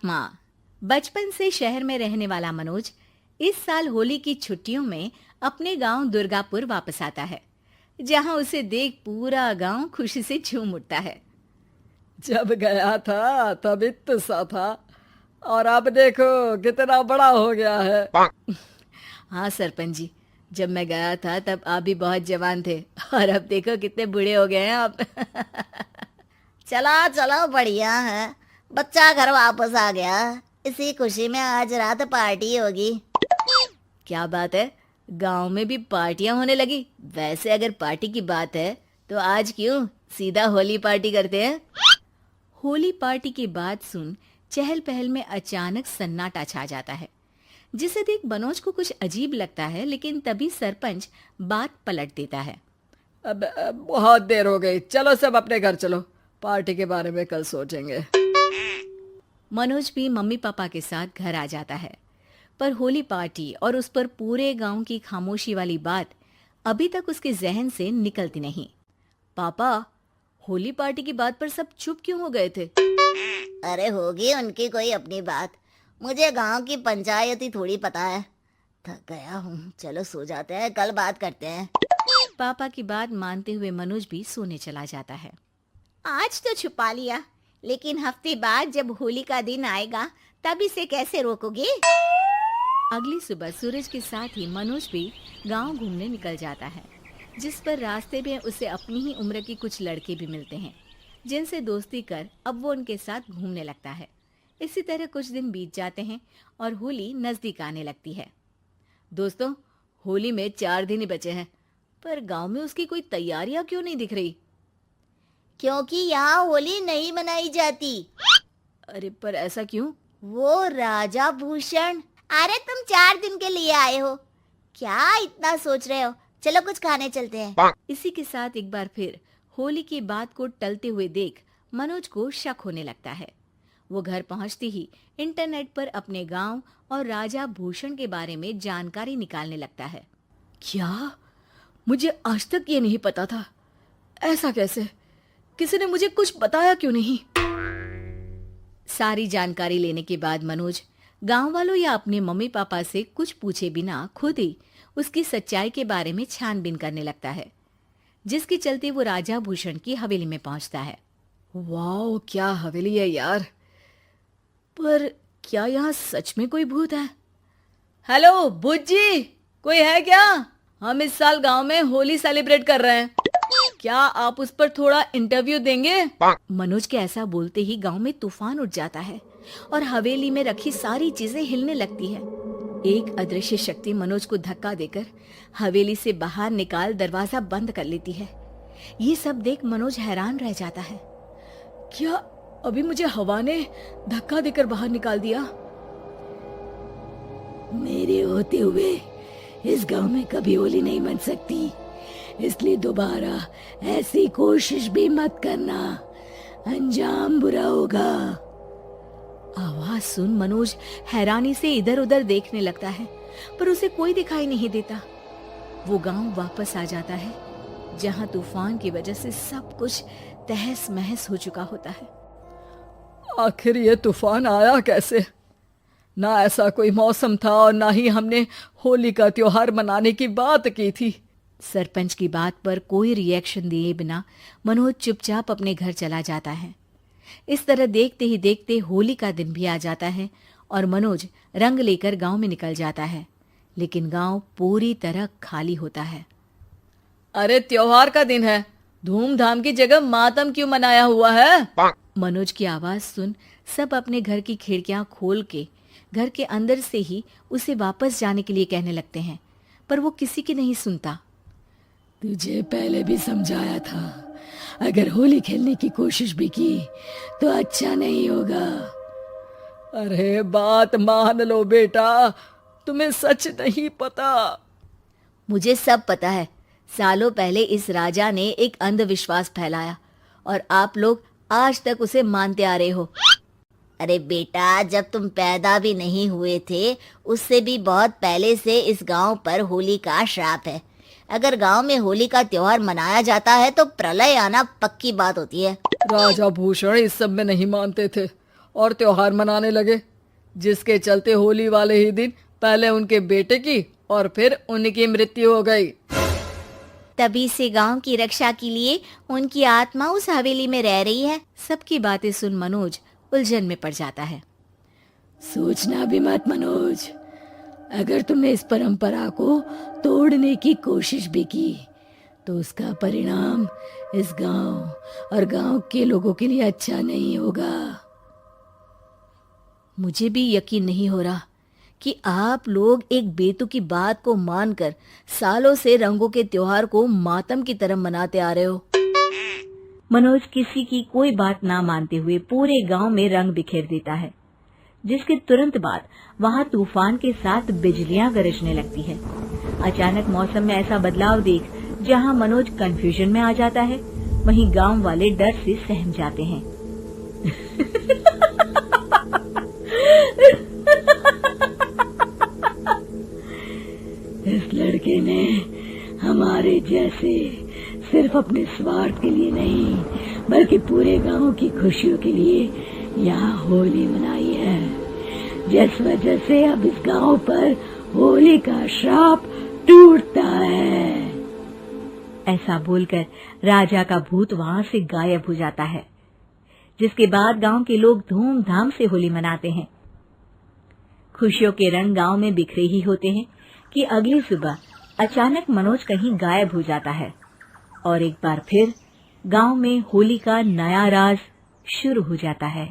माँ। बचपन से शहर में रहने वाला मनोज इस साल होली की छुट्टियों में अपने गांव दुर्गापुर वापस आता है, जहां उसे देख पूरा गांव खुशी से झूम उठता है। जब गया था तब इतना सा था और अब देखो कितना बड़ा हो गया है। हाँ सरपंच जी, जब मैं गया था तब आप भी बहुत जवान थे और अब देखो कितने बूढ़े हो गए हैं आप। चला चलो बढ़िया है, बच्चा घर वापस आ गया। इसी खुशी में आज रात पार्टी होगी। क्या बात है, गांव में भी पार्टियां होने लगी। वैसे अगर पार्टी की बात है तो आज क्यों सीधा होली पार्टी करते हैं। होली पार्टी की बात सुन चहल पहल में अचानक सन्नाटा छा जाता है, जिसे देख मनोज को कुछ अजीब लगता है। लेकिन तभी सरपंच बात पलट देता है। अब बहुत देर हो गई, चलो सब अपने घर चलो, पार्टी के बारे में कल सोचेंगे। मनोज भी मम्मी पापा के साथ घर आ जाता है, पर होली पार्टी और उस पर पूरे गांव की खामोशी वाली बात अभी तक उसके जहन से निकलती नहीं। पापा, होली पार्टी की बात पर सब चुप क्यों हो गए थे? अरे होगी उनकी कोई अपनी बात, मुझे गांव की पंचायत ही थोड़ी पता है। थक गया हूँ, चलो सो जाते हैं, कल बात करते हैं। पापा की बात मानते हुए मनोज भी सोने चला जाता है। आज तो छुपा लिया, लेकिन हफ्ते बाद जब होली का दिन आएगा तब इसे कैसे रोकोगे? अगली सुबह सूरज के साथ ही मनोज भी गांव घूमने निकल जाता है, जिस पर रास्ते में उसे अपनी ही उम्र के कुछ लड़के भी मिलते हैं, जिनसे दोस्ती कर अब वो उनके साथ घूमने लगता है। इसी तरह कुछ दिन बीत जाते हैं और होली नजदीक आने लगती है। दोस्तों, होली में 4 दिन ही बचे हैं, पर गांव में उसकी कोई तैयारियां क्यों नहीं दिख रही? क्योंकि यहाँ होली नहीं मनाई जाती। अरे पर ऐसा क्यों? वो राजा भूषण। अरे तुम 4 दिन के लिए आए हो, क्या इतना सोच रहे हो? चलो कुछ खाने चलते हैं। इसी के साथ एक बार फिर होली की बात को टलते हुए देख मनोज को शक होने लगता है। वो घर पहुंचते ही इंटरनेट पर अपने गांव और राजा भूषण के बारे में जानकारी निकालने लगता है। क्या? मुझे आज तक ये नहीं पता था। ऐसा कैसे? किसी ने मुझे कुछ बताया क्यों नहीं? सारी जानकारी लेने के बाद मनोज गांव वालों या अपने मम्मी पापा से कुछ पूछे बिना खुद ही उसकी सच्चाई के बारे में छानबीन करने लगता है, जिसके चलते वो राजा भूषण की हवेली में पहुंचता है। वाह, क्या हवेली है यार! पर क्या यहाँ सच में कोई भूत है? हेलो भूत जी, कोई है क्या? हम इस साल गांव में होली सेलिब्रेट कर रहे हैं, क्या आप उस पर थोड़ा इंटरव्यू देंगे? मनोज के ऐसा बोलते ही गांव में तूफान उठ जाता है और हवेली में रखी सारी चीजें हिलने लगती है। एक अदृश्य शक्ति मनोज को धक्का देकर हवेली से बाहर निकाल दरवाजा बंद कर लेती है। ये सब देख मनोज हैरान रह जाता है। क्या अभी मुझे हवा ने धक्का देकर बाहर निकाल दिया? मेरे होते हुए इस गांव में कभी होली नहीं मन सकती, इसलिए दोबारा ऐसी कोशिश भी मत करना, अंजाम बुरा होगा। आवाज सुन मनोज हैरानी से इधर उधर देखने लगता है, पर उसे कोई दिखाई नहीं देता। वो गांव वापस आ जाता है, जहां तूफान की वजह से सब कुछ तहस महस हो चुका होता है। आखिर ये तूफान आया कैसे? ना ऐसा कोई मौसम था और ना ही हमने होली का त्योहार मनाने की बात की थी। सरपंच की बात पर कोई रिएक्शन दिए बिना मनोज चुपचाप अपने घर चला जाता है। इस तरह देखते ही देखते होली का दिन भी आ जाता है और मनोज रंग लेकर गांव में निकल जाता है, लेकिन गांव पूरी तरह खाली होता है। अरे त्योहार का दिन है, धूमधाम की जगह मातम क्यों मनाया हुआ है? मनोज की आवाज सुन सब अपने घर की खिड़कियां खोल के घर के अंदर से ही उसे वापस जाने के लिए कहने लगते हैं, पर वो किसी की नहीं सुनता। तुझे पहले भी समझाया था, अगर होली खेलने की कोशिश भी की तो अच्छा नहीं होगा। अरे बात मान लो बेटा, तुम्हें सच नहीं पता। मुझे सब पता है। सालों पहले इस राजा ने एक अंधविश्वास फैलाया और आप लोग आज तक उसे मानते आ रहे हो। अरे बेटा, जब तुम पैदा भी नहीं हुए थे उससे भी बहुत पहले से इस गांव पर होली का श्राप है। अगर गांव में होली का त्योहार मनाया जाता है तो प्रलय आना पक्की बात होती है। राजा भूषण इस सब में नहीं मानते थे और त्योहार मनाने लगे, जिसके चलते होली वाले ही दिन पहले उनके बेटे की और फिर उनकी मृत्यु हो गई। तभी से गांव की रक्षा के लिए उनकी आत्मा उस हवेली में रह रही है। सबकी बातें सुन मनोज उलझन में पड़ जाता है। सोचना भी मत मनोज, अगर तुमने इस परंपरा को तोड़ने की कोशिश भी की तो उसका परिणाम इस गांव और गांव के लोगों के लिए अच्छा नहीं होगा। मुझे भी यकीन नहीं हो रहा कि आप लोग एक बेतुकी बात को मानकर सालों से रंगों के त्योहार को मातम की तरह मनाते आ रहे हो। मनोज किसी की कोई बात ना मानते हुए पूरे गांव में रंग बिखेर देता है, जिसके तुरंत बाद वहां तूफान के साथ बिजलियां गरजने लगती है। अचानक मौसम में ऐसा बदलाव देख जहां मनोज कंफ्यूजन में आ जाता है, वहीं गांव वाले डर से सहम जाते हैं। इस लड़के ने हमारे जैसे सिर्फ अपने स्वार्थ के लिए नहीं बल्कि पूरे गांव की खुशियों के लिए यहाँ होली मनाई है, जिस वजह से अब इस गांव पर होली का श्राप टूटता है। ऐसा बोलकर राजा का भूत वहां से गायब हो जाता है, जिसके बाद गांव के लोग धूमधाम से होली मनाते हैं। खुशियों के रंग गांव में बिखरे ही होते हैं कि अगली सुबह अचानक मनोज कहीं गायब हो जाता है और एक बार फिर गांव में होली का नया राज शुरू हो जाता है।